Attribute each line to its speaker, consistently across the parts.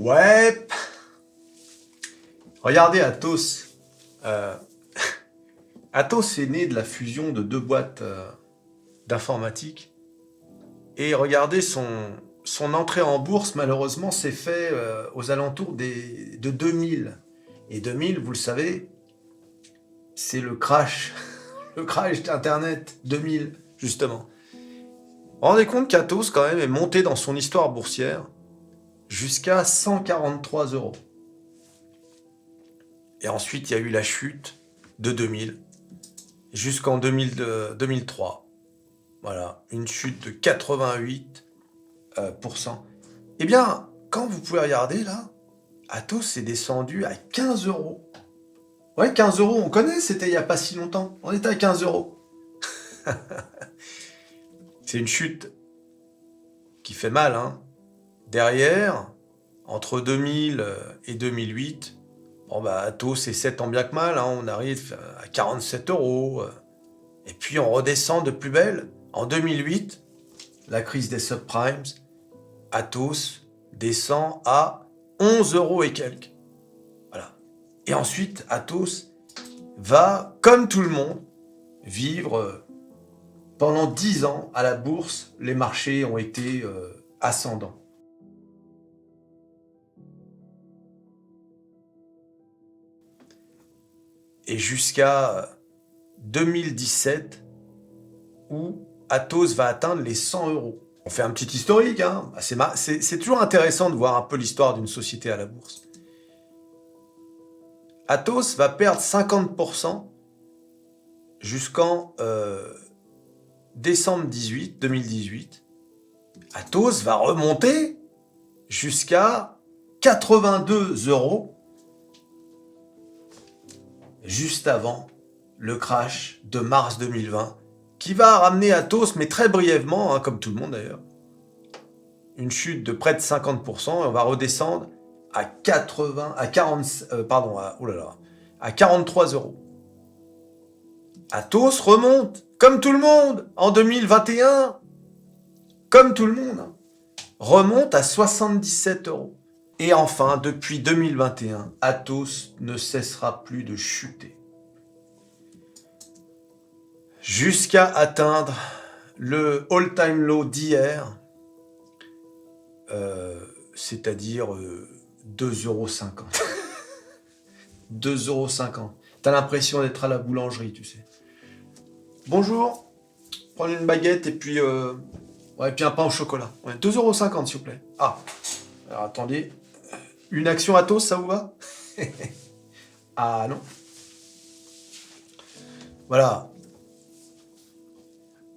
Speaker 1: Ouais. Regardez Atos. Euh, Atos est né de la fusion de deux boîtes d'informatique. Et regardez, son entrée en bourse, malheureusement, s'est fait aux alentours de 2000. Et 2000, vous le savez, c'est le crash. Le crash d'Internet 2000, justement. Vous vous rendez compte qu'Atos, quand même, est monté dans son histoire boursière jusqu'à 143 euros. Et ensuite, il y a eu la chute de 2000 jusqu'en 2003. Voilà, une chute de 88%. Eh bien, quand vous pouvez regarder là, Atos est descendu à 15 euros. Ouais, 15 euros, on connaît, c'était il n'y a pas si longtemps. On était à 15 euros. C'est une chute qui fait mal, hein. Derrière, entre 2000 et 2008, bon bah Atos c'est 7 ans bien que mal, hein, on arrive à 47 euros. Et puis on redescend de plus belle. En 2008, la crise des subprimes, Atos descend à 11 euros et quelques. Voilà. Et ensuite, Atos va, comme tout le monde, vivre pendant 10 ans à la bourse. Les marchés ont été ascendants. Et jusqu'à 2017, où Atos va atteindre les 100 euros. On fait un petit historique, hein. C'est toujours intéressant de voir un peu l'histoire d'une société à la bourse. Atos va perdre 50% jusqu'en décembre 2018. Atos va remonter jusqu'à 82 euros juste avant le crash de mars 2020 qui va ramener Atos, mais très brièvement, hein, comme tout le monde d'ailleurs, une chute de près de 50% et on va redescendre à 43 euros. Atos remonte, comme tout le monde, en 2021, comme tout le monde, hein, remonte à 77 euros. Et enfin, depuis 2021, Atos ne cessera plus de chuter. Jusqu'à atteindre le all-time low d'hier, c'est-à-dire 2,50 €. 2,50 €. T'as l'impression d'être à la boulangerie, tu sais. Bonjour, prenez une baguette et puis, puis un pain au chocolat. Ouais, 2,50 € s'il vous plaît. Ah, alors attendez. Une action Atos, ça vous va? Ah non. Voilà.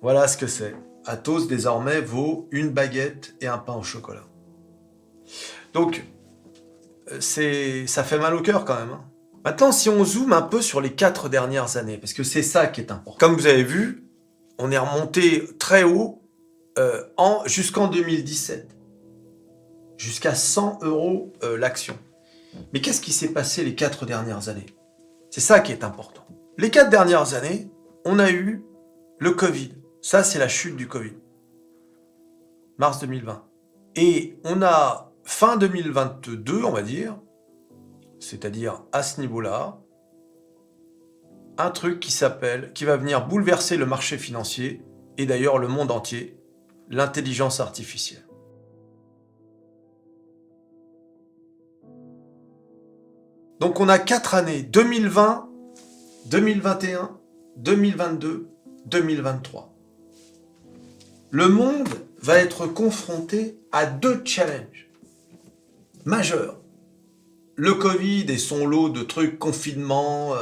Speaker 1: Voilà ce que c'est. Atos, désormais, vaut une baguette et un pain au chocolat. Donc, ça fait mal au cœur quand même, hein. Maintenant, si on zoome un peu sur les 4 dernières années, parce que c'est ça qui est important. Comme vous avez vu, on est remonté très haut jusqu'en 2017. Jusqu'à 100 euros l'action. Mais qu'est-ce qui s'est passé les 4 dernières années? C'est ça qui est important. Les 4 dernières années, on a eu le Covid. Ça, c'est la chute du Covid. Mars 2020. Et on a fin 2022, on va dire, c'est-à-dire à ce niveau-là, un truc qui va venir bouleverser le marché financier et d'ailleurs le monde entier, l'intelligence artificielle. Donc on a 4 années, 2020, 2021, 2022, 2023. Le monde va être confronté à 2 challenges majeurs. Le Covid et son lot de trucs, confinement,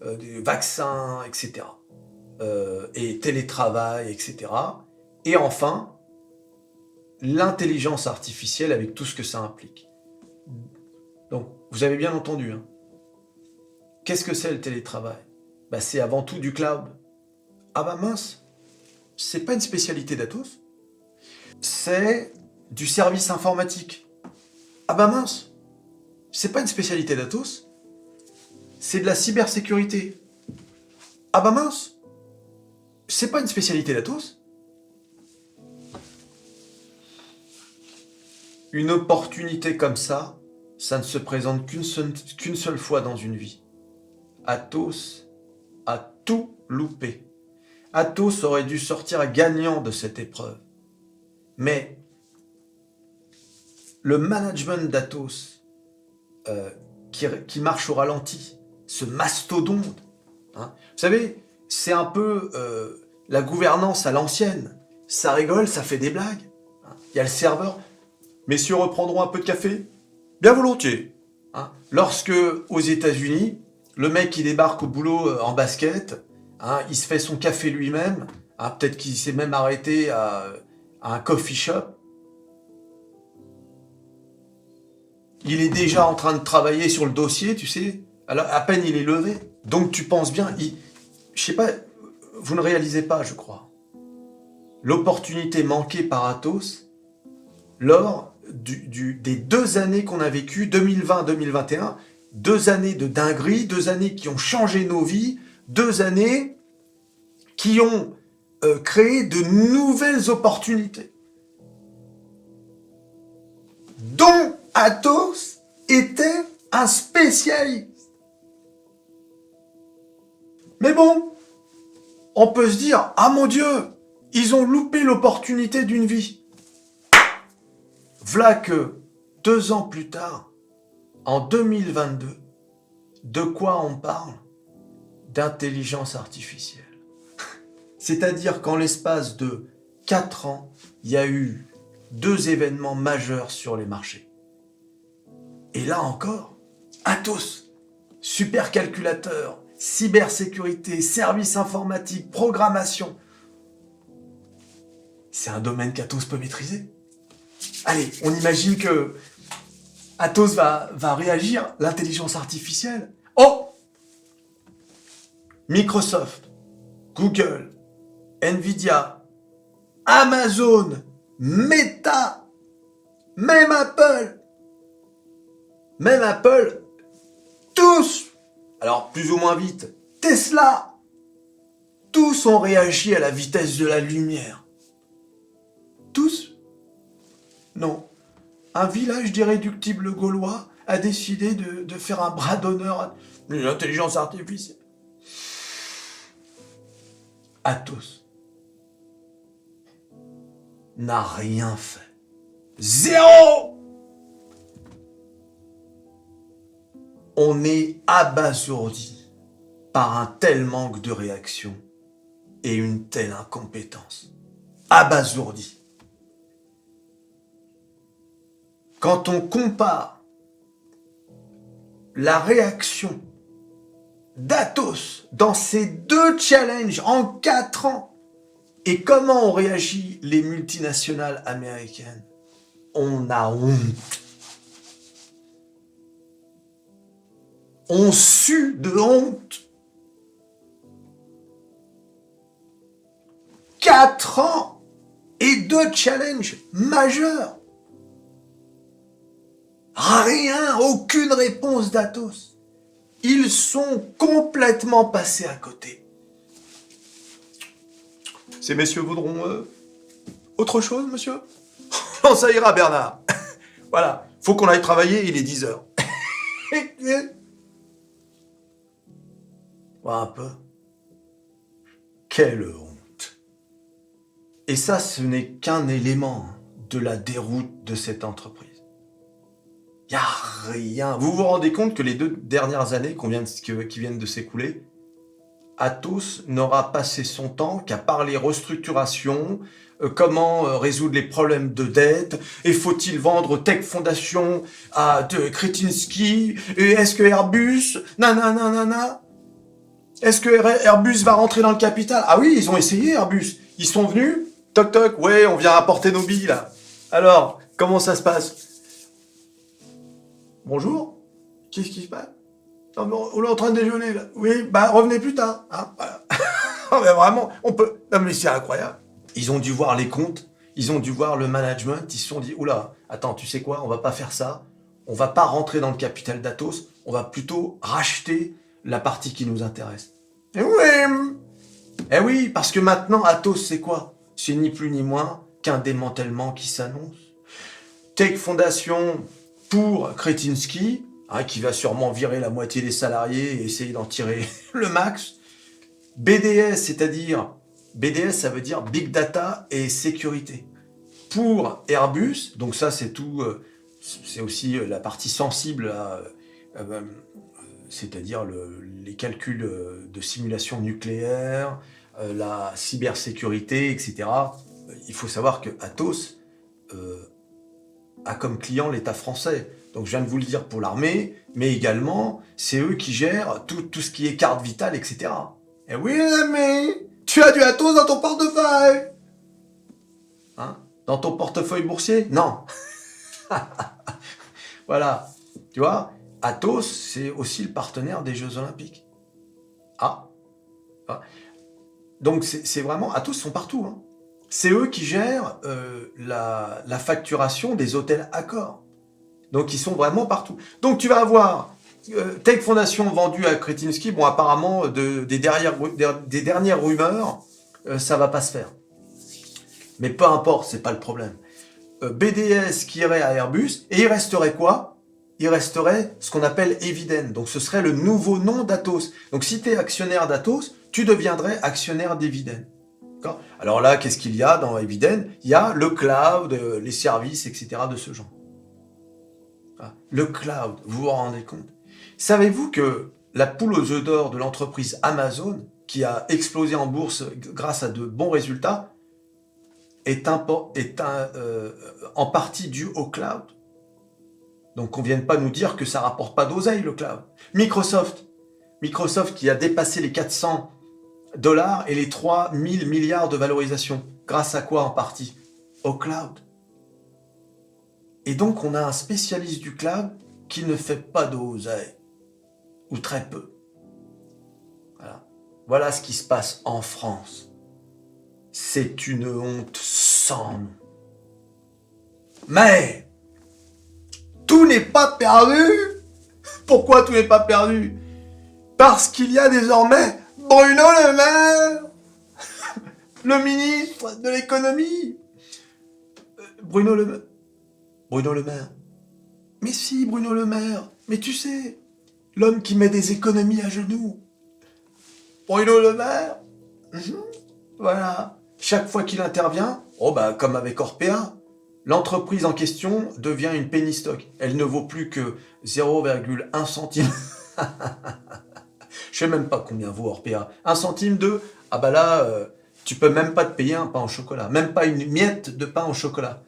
Speaker 1: des vaccins, etc. Et télétravail, etc. Et enfin, l'intelligence artificielle avec tout ce que ça implique. Donc, vous avez bien entendu, hein. Qu'est-ce que c'est le télétravail? C'est avant tout du cloud. Ah bah mince, c'est pas une spécialité d'Atos. C'est du service informatique. Ah bah mince, c'est pas une spécialité d'Atos. C'est de la cybersécurité. Ah bah mince, c'est pas une spécialité d'Atos. Une opportunité comme ça ne se présente qu'une seule fois dans une vie. Athos a tout loupé. Athos aurait dû sortir gagnant de cette épreuve. Mais le management d'Athos, qui marche au ralenti, ce mastodonte, hein, vous savez, c'est un peu la gouvernance à l'ancienne. Ça rigole, ça fait des blagues. Hein. Il y a le serveur. Messieurs reprendront un peu de café? Bien volontiers. Hein. Lorsque, aux États-Unis, le mec qui débarque au boulot en basket, hein, il se fait son café lui-même, hein, peut-être qu'il s'est même arrêté à un coffee shop, il est déjà en train de travailler sur le dossier, tu sais, alors à peine il est levé. Donc tu penses bien, je sais pas, vous ne réalisez pas, je crois, l'opportunité manquée par Athos lors des 2 années qu'on a vécues, 2020-2021, 2 années de dinguerie, 2 années qui ont changé nos vies, 2 années qui ont créé de nouvelles opportunités, dont Athos était un spécialiste. Mais bon, on peut se dire, ah mon Dieu, ils ont loupé l'opportunité d'une vie. V'là que 2 ans plus tard, en 2022, de quoi on parle? D'intelligence artificielle. C'est-à-dire qu'en l'espace de 4 ans, il y a eu 2 événements majeurs sur les marchés. Et là encore, Athos, supercalculateur, cybersécurité, services informatiques, programmation. C'est un domaine qu'Athos peut maîtriser. Allez, on imagine que Athos va réagir, l'intelligence artificielle. Oh! Microsoft, Google, Nvidia, Amazon, Meta, même Apple, tous, alors plus ou moins vite, Tesla, tous ont réagi à la vitesse de la lumière. Tous? Non. Un village d'irréductibles gaulois a décidé de faire un bras d'honneur à l'intelligence artificielle. Athos n'a rien fait. Zéro! On est abasourdi par un tel manque de réaction et une telle incompétence. Abasourdi. Quand on compare la réaction d'Athos dans ces 2 challenges en 4 ans et comment ont réagi les multinationales américaines, on a honte. On sue de honte. 4 ans et 2 challenges majeurs. Rien, aucune réponse d'Athos. Ils sont complètement passés à côté. Ces messieurs voudront autre chose, monsieur? Non, ça ira, Bernard. Voilà, faut qu'on aille travailler, il est 10h. Voilà un peu. Quelle honte. Et ça, ce n'est qu'un élément de la déroute de cette entreprise. Il n'y a rien. Vous vous rendez compte que les 2 dernières années qui viennent de s'écouler, Athos n'aura passé son temps qu'à parler restructuration, comment résoudre les problèmes de dette, et faut-il vendre Tech Foundation à Kretinsky, et est-ce que Airbus, nanana, est-ce que Airbus va rentrer dans le capital? Ah oui, ils ont essayé Airbus. Ils sont venus, toc toc, ouais, on vient apporter nos billes là. Alors, comment ça se passe? Bonjour, qu'est-ce qui se passe? Non, mais on est en train de déjeuner là. Oui, bah revenez plus tard. Hein, voilà. Non, mais vraiment, on peut. Non mais c'est incroyable. Ils ont dû voir les comptes, ils ont dû voir le management, ils se sont dit, oula, attends, tu sais quoi, on va pas faire ça, on va pas rentrer dans le capital d'Athos, on va plutôt racheter la partie qui nous intéresse. Eh oui, parce que maintenant, Athos, c'est quoi? C'est ni plus ni moins qu'un démantèlement qui s'annonce. Tech Foundation pour Kretinsky, hein, qui va sûrement virer la moitié des salariés et essayer d'en tirer le max. BDS, c'est-à-dire, BDS, ça veut dire Big Data et Sécurité. Pour Airbus, donc ça c'est tout, c'est aussi la partie sensible, c'est-à-dire les calculs de simulation nucléaire, la cybersécurité, etc. Il faut savoir que Atos a comme client l'État français. Donc je viens de vous le dire pour l'armée, mais également, c'est eux qui gèrent tout ce qui est carte vitale, etc. Et oui, les amis, tu as du Atos dans ton portefeuille. Hein? Dans ton portefeuille boursier? Non. Voilà. Tu vois, Atos, c'est aussi le partenaire des Jeux Olympiques. Ah. Ah. Donc c'est vraiment... Atos sont partout. Hein. C'est eux qui gèrent la facturation des hôtels Accor. Donc ils sont vraiment partout. Donc tu vas avoir Tech Foundation vendue à Kretinsky. Bon, apparemment, des dernières rumeurs, ça va pas se faire. Mais peu importe, c'est pas le problème. BDS qui irait à Airbus, et il resterait quoi? Il resterait ce qu'on appelle Eviden. Donc ce serait le nouveau nom d'Atos. Donc si tu es actionnaire d'Atos, tu deviendrais actionnaire d'Eviden. Alors là, qu'est-ce qu'il y a dans Eviden? Il y a le cloud, les services, etc. de ce genre. Le cloud, vous vous rendez compte? Savez-vous que la poule aux œufs d'or de l'entreprise Amazon, qui a explosé en bourse grâce à de bons résultats, est en partie due au cloud? Donc on ne vienne pas nous dire que ça ne rapporte pas d'oseille, le cloud. Microsoft qui a dépassé les 400 $ et les 3000 milliards de valorisation. Grâce à quoi en partie? Au cloud. Et donc on a un spécialiste du cloud qui ne fait pas d'oseille. Ou très peu. Voilà ce qui se passe en France. C'est une honte sans nom. Mais tout n'est pas perdu. Pourquoi tout n'est pas perdu? Parce qu'il y a désormais Bruno Le Maire, le ministre de l'économie. Bruno Le Maire. Mais si, Bruno Le Maire. Mais tu sais, l'homme qui met des économies à genoux. Bruno Le Maire. Voilà. Chaque fois qu'il intervient, comme avec Orpea, l'entreprise en question devient une penny stock. Elle ne vaut plus que 0,1 centime. Je sais même pas combien vaut Orpea. 1 centime de... tu peux même pas te payer un pain au chocolat. Même pas une miette de pain au chocolat.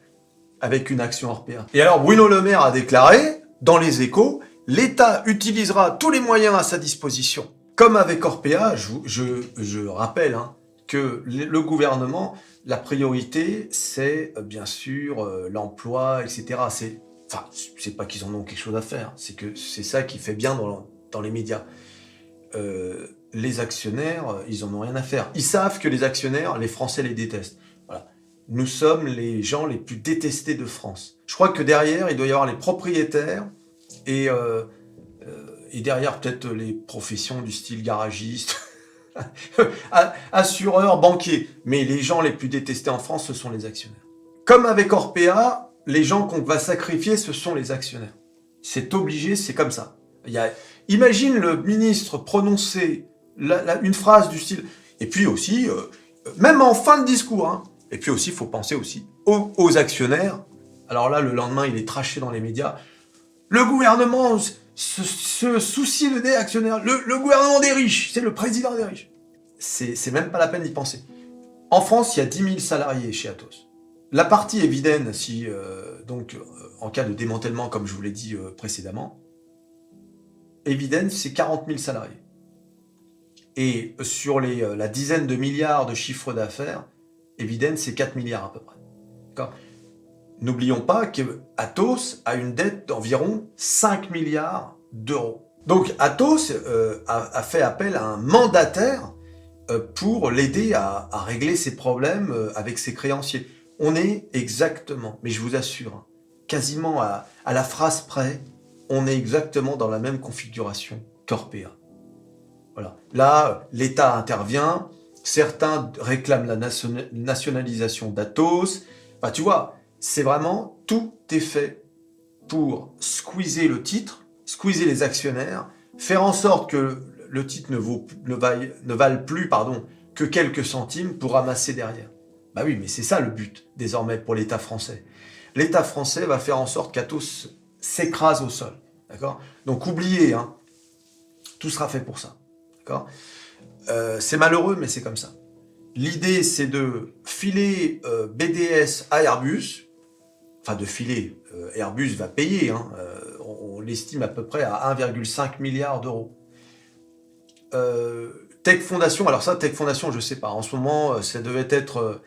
Speaker 1: Avec une action Orpea. Et alors Bruno Le Maire a déclaré, dans les Échos, l'État utilisera tous les moyens à sa disposition. Comme avec Orpea, je rappelle que le gouvernement, la priorité, c'est bien sûr l'emploi, etc. C'est pas qu'ils en ont quelque chose à faire, c'est que c'est ça qui fait bien dans les médias. Les actionnaires, ils en ont rien à faire. Ils savent que les actionnaires, les Français les détestent. Voilà. Nous sommes les gens les plus détestés de France. Je crois que derrière, il doit y avoir les propriétaires et derrière peut-être les professions du style garagiste, assureur, banquier. Mais les gens les plus détestés en France, ce sont les actionnaire. Comme avec Orpea, les gens qu'on va sacrifier, ce sont les actionnaire. C'est obligé, c'est comme ça. Imagine le ministre prononcer une phrase du style... Et puis aussi, même en fin de discours, et puis aussi, il faut penser aussi aux actionnaires. Alors là, le lendemain, il est traché dans les médias. Le gouvernement se soucie des actionnaires. Le gouvernement des riches, c'est le président des riches. C'est même pas la peine d'y penser. En France, il y a 10 000 salariés chez Atos. La partie Eviden, en cas de démantèlement, comme je vous l'ai dit précédemment, Eviden, c'est 40 000 salariés. Et sur la dizaine de milliards de chiffre d'affaires, Eviden, c'est 4 milliards à peu près. D'accord ? N'oublions pas que Atos a une dette d'environ 5 milliards d'euros. Donc Atos a fait appel à un mandataire pour l'aider à régler ses problèmes avec ses créanciers. On est exactement, mais je vous assure, quasiment à la phrase près, on est exactement dans la même configuration qu'Orpea. Voilà. Là, l'État intervient, certains réclament la nationalisation d'Atos. Enfin, tu vois, C'est vraiment, tout est fait pour squeezer le titre, squeezer les actionnaires, faire en sorte que le titre ne vale plus que quelques centimes pour ramasser derrière. Bah oui, mais c'est ça le but, désormais, pour l'État français. L'État français va faire en sorte qu'Atos s'écrase au sol. D'accord ? Donc oubliez, hein, tout sera fait pour ça. D'accord ? C'est malheureux, mais c'est comme ça. L'idée, c'est de filer BDS à Airbus. Enfin, de filer. Airbus va payer. Hein, on l'estime à peu près à 1,5 milliard d'euros. Tech Foundation, alors ça, Tech Foundation, je ne sais pas. En ce moment, ça devait être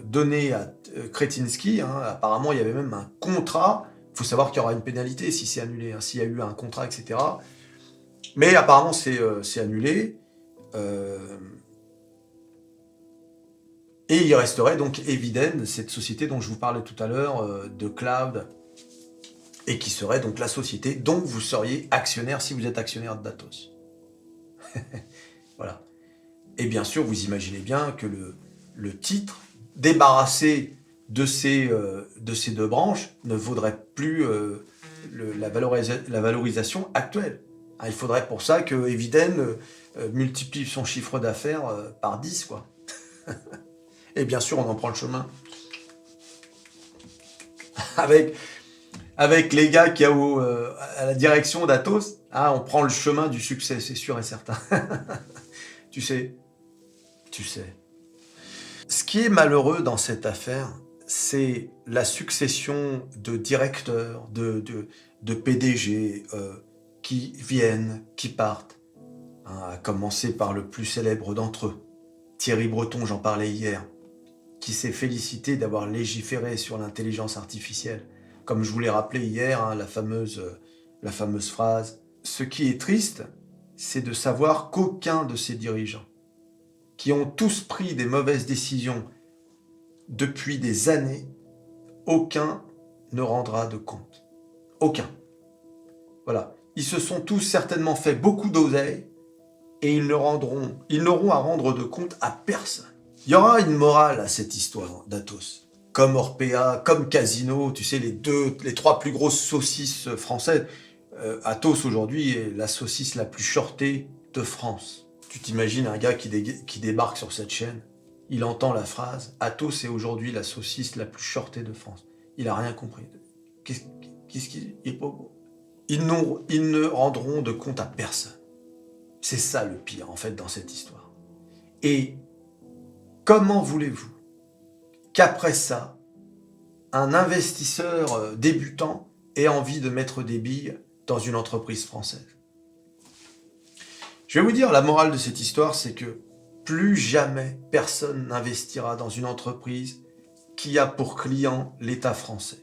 Speaker 1: donné à Kretinsky. Hein. Apparemment, il y avait même un contrat. Il faut savoir qu'il y aura une pénalité si c'est annulé, hein, s'il y a eu un contrat, etc. Mais apparemment, c'est annulé. Et il resterait donc Eviden, cette société dont je vous parlais tout à l'heure, de cloud, et qui serait donc la société dont vous seriez actionnaire si vous êtes actionnaire d'Atos. Voilà. Et bien sûr, vous imaginez bien que le titre, débarrassé de ces deux branches, ne vaudrait plus la valorisation actuelle. Hein, il faudrait pour ça que Eviden multiplie son chiffre d'affaires par 10, quoi. Et bien sûr, on en prend le chemin. Avec les gars qui sont à la direction d'Atos, ah, on prend le chemin du succès, c'est sûr et certain. Tu sais. Ce qui est malheureux dans cette affaire, c'est la succession de directeurs, de PDG qui viennent, qui partent. Hein, à commencer par le plus célèbre d'entre eux, Thierry Breton, j'en parlais hier, qui s'est félicité d'avoir légiféré sur l'intelligence artificielle. Comme je vous l'ai rappelé hier, hein, la fameuse phrase. Ce qui est triste, c'est de savoir qu'aucun de ces dirigeants, qui ont tous pris des mauvaises décisions depuis des années, aucun ne rendra de compte. Aucun. Voilà. Ils se sont tous certainement fait beaucoup d'oseille et ils n'auront à rendre de compte à personne. Il y aura une morale à cette histoire d'Atos. Comme Orpea, comme Casino, tu sais, les trois plus grosses saucisses françaises. Atos aujourd'hui est la saucisse la plus shortée de France. Tu t'imagines un gars qui débarque sur cette chaîne, il entend la phrase « Atos est aujourd'hui la saucisse la plus shortée de France ». Il n'a rien compris. Qu'est-ce qu'il est pas beau. Ils ne rendront de compte à personne. C'est ça le pire, en fait, dans cette histoire. Et comment voulez-vous qu'après ça, un investisseur débutant ait envie de mettre des billes dans une entreprise française? Je vais vous dire, la morale de cette histoire, c'est que plus jamais personne n'investira dans une entreprise qui a pour client l'État français.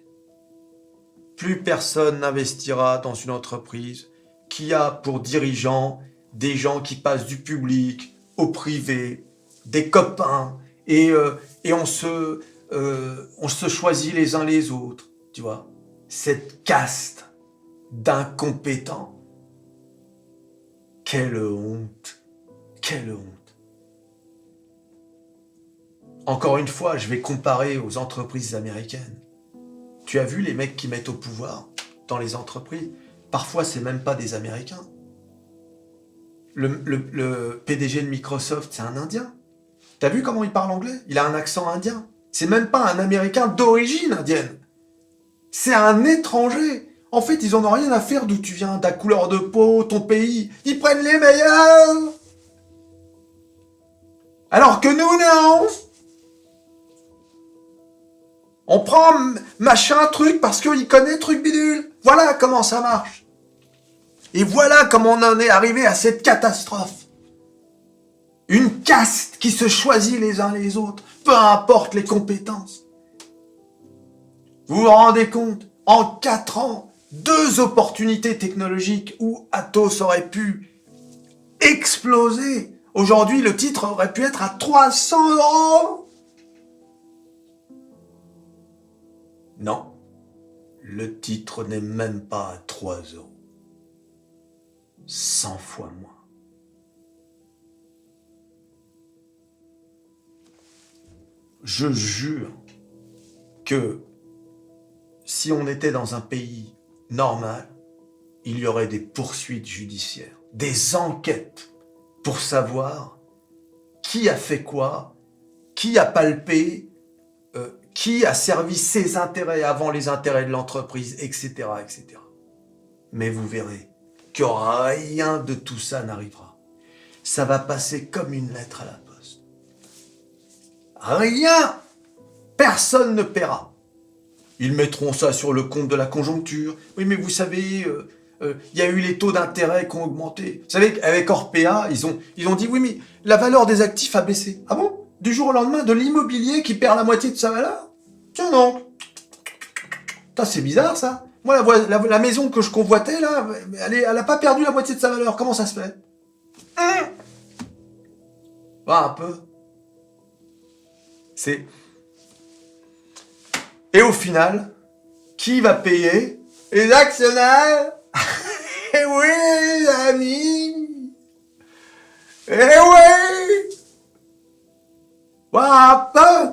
Speaker 1: Plus personne n'investira dans une entreprise qui a pour dirigeants des gens qui passent du public au privé, des copains, et on se choisit les uns les autres, tu vois. Cette caste d'incompétents. Quelle honte! Quelle honte! Encore une fois, je vais comparer aux entreprises américaines. Tu as vu les mecs qui mettent au pouvoir dans les entreprises? Parfois, c'est même pas des Américains. Le PDG de Microsoft, c'est un Indien. T'as vu comment il parle anglais? Il a un accent indien. C'est même pas un Américain d'origine indienne. C'est un étranger. En fait, ils en ont rien à faire d'où tu viens, ta couleur de peau, ton pays. Ils prennent les meilleurs. Alors que nous, non. On prend machin truc parce qu'il connaît truc bidule. Voilà comment ça marche. Et voilà comment on en est arrivé à cette catastrophe. Une caste qui se choisit les uns les autres, peu importe les compétences. Vous vous rendez compte? En 4 ans, 2 opportunités technologiques où Atos aurait pu exploser. Aujourd'hui, le titre aurait pu être à 300 €. Non, le titre n'est même pas à 3 €. 100 fois moins. Je jure que si on était dans un pays normal, il y aurait des poursuites judiciaires, des enquêtes pour savoir qui a fait quoi, qui a palpé, qui a servi ses intérêts avant les intérêts de l'entreprise, etc., etc. Mais vous verrez que rien de tout ça n'arrivera. Ça va passer comme une lettre à la poste. Rien! Personne ne paiera. Ils mettront ça sur le compte de la conjoncture. Oui, mais vous savez, y a eu les taux d'intérêt qui ont augmenté. Vous savez, avec Orpea, ils ont dit, oui, mais la valeur des actifs a baissé. Ah bon? Du jour au lendemain, de l'immobilier qui perd la moitié de sa valeur? Tiens donc. Putain, c'est bizarre, ça. Moi, la maison que je convoitais, là, elle a pas perdu la moitié de sa valeur. Comment ça se fait? Un peu. Et au final, qui va payer? Les actionnaires. Eh oui, les amis. Eh oui. Un peu.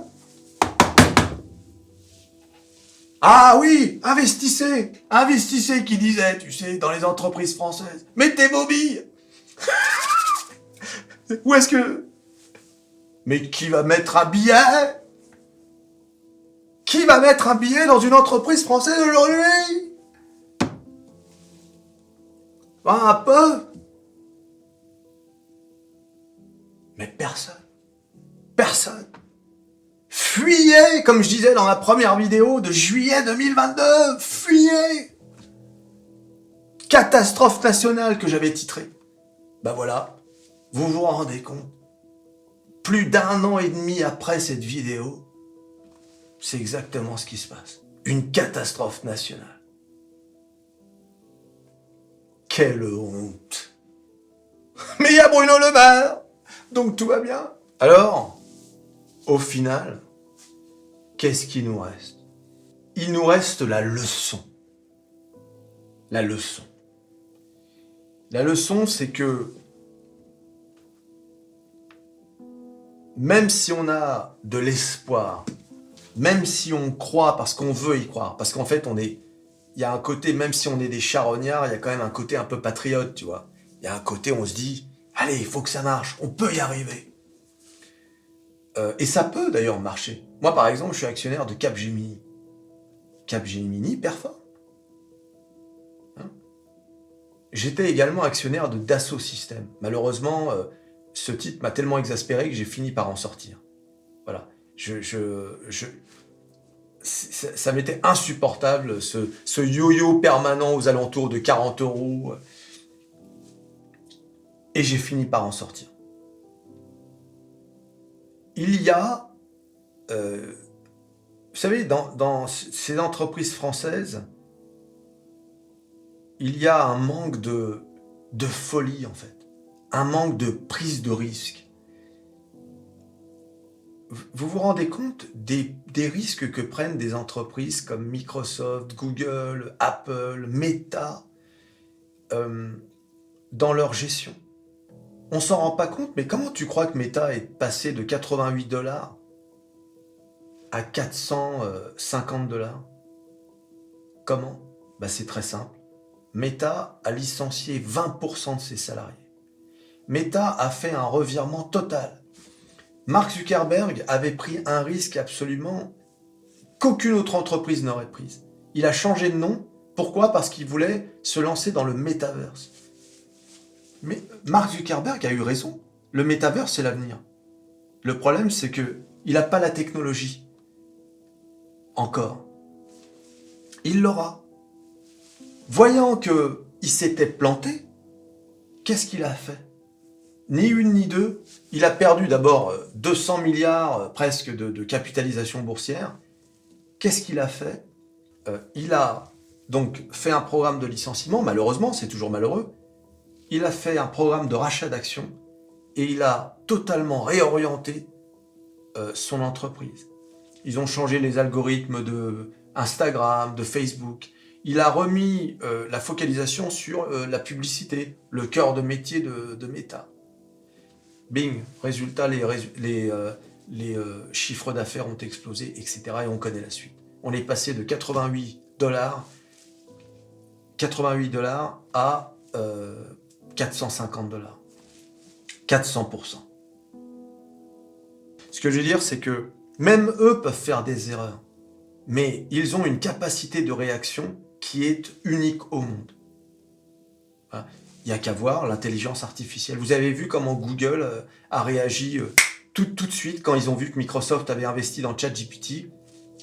Speaker 1: Ah oui, investissez. Investissez, qui disait, tu sais, dans les entreprises françaises. Mettez vos billes. Où est-ce que... Mais qui va mettre un billet? Qui va mettre un billet dans une entreprise française aujourd'hui? Un peu. Mais personne. Personne. Fuyez, comme je disais dans ma première vidéo de juillet 2022. Fuyez. Catastrophe nationale que j'avais titrée. Ben voilà, vous vous rendez compte. Plus d'1 an et demi après cette vidéo, c'est exactement ce qui se passe. Une catastrophe nationale. Quelle honte. Mais il y a Bruno Le Maire, donc tout va bien. Alors, au final, qu'est-ce qui nous reste? Il nous reste la leçon. La leçon. La leçon, c'est que même si on a de l'espoir, même si on croit parce qu'on veut y croire, parce qu'en fait, il y a un côté, même si on est des charognards, il y a quand même un côté un peu patriote, tu vois. Il y a un côté, on se dit, allez, il faut que ça marche, on peut y arriver. Et ça peut d'ailleurs marcher. Moi, par exemple, je suis actionnaire de Capgemini. Capgemini performe. Hein? J'étais également actionnaire de Dassault Systèmes. Malheureusement, ce titre m'a tellement exaspéré que j'ai fini par en sortir. Voilà. Ça m'était insupportable, ce yo-yo permanent aux alentours de 40 €. Et j'ai fini par en sortir. Il y a, vous savez, dans ces entreprises françaises, il y a un manque de folie, en fait. Un manque de prise de risque. Vous vous rendez compte des risques que prennent des entreprises comme Microsoft, Google, Apple, Meta dans leur gestion? On s'en rend pas compte, mais comment tu crois que Meta est passé de 88 $ à 450 $? Comment? Bah, c'est très simple. Meta a licencié 20% de ses salariés. Meta a fait un revirement total. Mark Zuckerberg avait pris un risque absolument qu'aucune autre entreprise n'aurait prise. Il a changé de nom. Pourquoi? Parce qu'il voulait se lancer dans le metaverse. Mais Mark Zuckerberg a eu raison. Le metaverse, c'est l'avenir. Le problème, c'est qu'il n'a pas la technologie. Encore. Il l'aura. Voyant qu'il s'était planté, qu'est-ce qu'il a fait? Ni une ni deux. Il a perdu d'abord 200 milliards presque de capitalisation boursière. Qu'est-ce qu'il a fait? Il a donc fait un programme de licenciement. Malheureusement, c'est toujours malheureux. Il a fait un programme de rachat d'actions et il a totalement réorienté son entreprise. Ils ont changé les algorithmes de Instagram, de Facebook. Il a remis la focalisation sur la publicité, le cœur de métier de Meta. Bing, résultat, les chiffres d'affaires ont explosé, etc. Et on connaît la suite. on est passé de 88 $ à 450 $. 400%. Ce que je veux dire, c'est que même eux peuvent faire des erreurs, mais ils ont une capacité de réaction qui est unique au monde. Voilà. Il n'y a qu'à voir l'intelligence artificielle. Vous avez vu comment Google a réagi tout de suite quand ils ont vu que Microsoft avait investi dans ChatGPT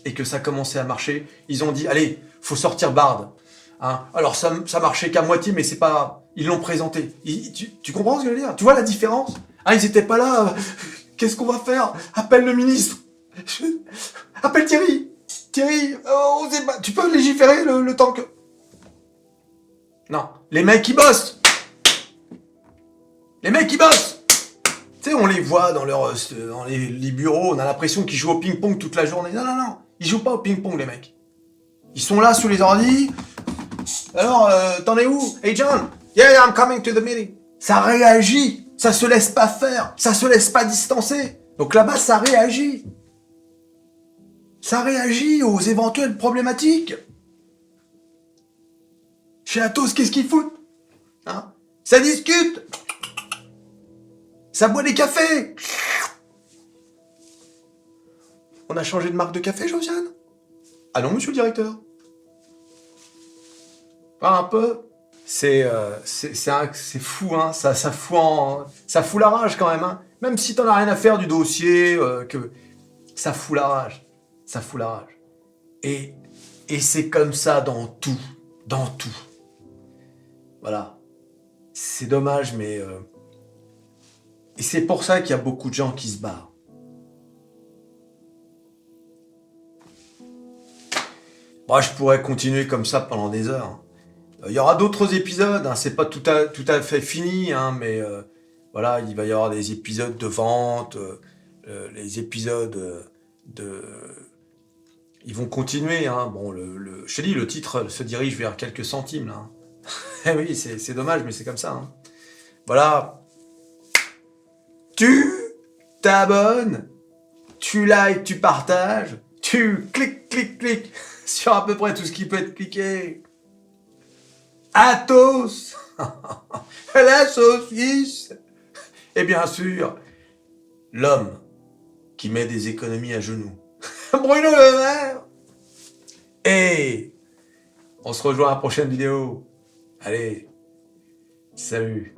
Speaker 1: et que ça commençait à marcher. Ils ont dit, allez, faut sortir Bard. Hein. Alors ça marchait qu'à moitié, mais c'est pas... Ils l'ont présenté. Tu comprends ce que je veux dire? Tu vois la différence? Ah, ils étaient pas là. Qu'est-ce qu'on va faire? Appelle le ministre. Appelle Thierry. Thierry, tu peux légiférer le temps que... Non, les mecs qui bossent. Les mecs qui bossent. Tu sais, on les voit dans les bureaux, on a l'impression qu'ils jouent au ping-pong toute la journée. Non, non, non, ils jouent pas au ping-pong, les mecs. Ils sont là sous les ordis. Alors, t'en es où? Hey John, yeah, I'm coming to the meeting. Ça réagit, ça se laisse pas faire, ça se laisse pas distancer. Donc là-bas, ça réagit. Ça réagit aux éventuelles problématiques. Chez Atos, qu'est-ce qu'ils foutent? Hein? Ça discute. Ça boit des cafés. On a changé de marque de café, Josiane? Ah non, monsieur le directeur. Pas un peu. C'est fou, hein. Ça fout la rage quand même, hein. Même si t'en as rien à faire du dossier, ça fout la rage. Ça fout la rage. Et c'est comme ça dans tout. Dans tout. Voilà. C'est dommage, mais... Et c'est pour ça qu'il y a beaucoup de gens qui se barrent. Moi, je pourrais continuer comme ça pendant des heures. Il y aura d'autres épisodes, hein, c'est pas tout à fait fini, hein, mais voilà, il va y avoir des épisodes de vente, les épisodes ils vont continuer. Hein. Bon, je te dis, le titre se dirige vers quelques centimes, là. Eh oui, c'est dommage, mais c'est comme ça. Hein. Voilà. Tu t'abonnes, tu likes, tu partages, tu cliques sur à peu près tout ce qui peut être cliqué. Atos, la saucisse, et bien sûr, l'homme qui met des économies à genoux, Bruno Le Maire. Et on se rejoint à la prochaine vidéo. Allez, salut.